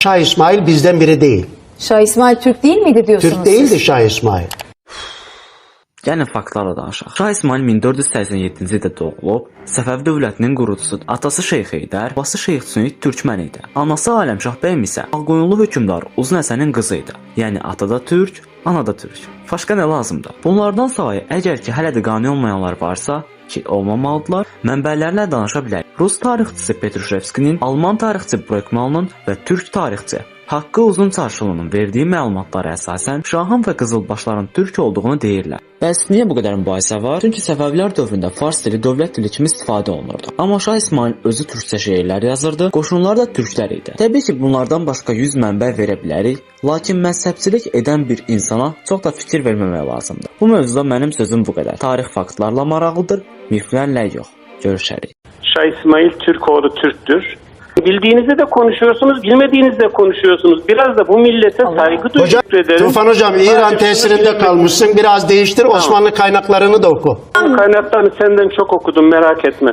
Şah İsmail bizden biri değil. Şah İsmail Türk değil miydi diyorsunuz? Türk değildi Şah İsmail. Gəlin faktlarla danışaq. Şah İsmail 1487-ci ildə doğulub, Səfəvi dövlətinin qurucusudur. Atası Şeyx Heydər, babası Şeyx Sünid Türkmən idi. Anası Aləmşah bəyim isə Ağqoyunlu hökmdar Uzun Həsənin qızı idi. Yəni ata da türk, ana da türk. Başqa nə lazımdır? Bunlardan savayı əgər ki hələ də qane olmayanlar varsa, ki olmamalıdırlar, mənbələrlə danışa bilərik. Rus tarixçisi Petrushevskinin, Alman tarixçi Brekmalının və türk tarixçi Haqqı Uzun Çarşılının verdiyi məlumatlara əsasən Şahın və Qızılbaşların türk olduğunu deyirlər. Bəs niyə bu qədər mübahisə var? Çünki Səfəvilər dövründə fars dili dövlət dili kimi istifadə olunurdu. Amma Şah İsmail özü türkçə şeirlər yazırdı, qoşunlar da türklər idi. Təbii ki, bunlardan başqa 100 mənbə verə bilərik, lakin məzhəbçilik edən bir insana çox da fikir verməmək lazımdır. Bu mövzuda mənim sözüm bu qədər. Tarix faktlarla maraqlıdır, miflərlə yox. Görüşərik. Şah İsmail Türkoğlu Türktür. Bildiğinizde de konuşuyorsunuz, bilmediğinizde konuşuyorsunuz. Biraz da bu millete saygı Hocam, ederim. Tufan hocam İran tesirinde kalmışsın. Biraz değiştir, Osmanlı kaynaklarını da oku. Kaynaklarını senden çok okudum, merak etme.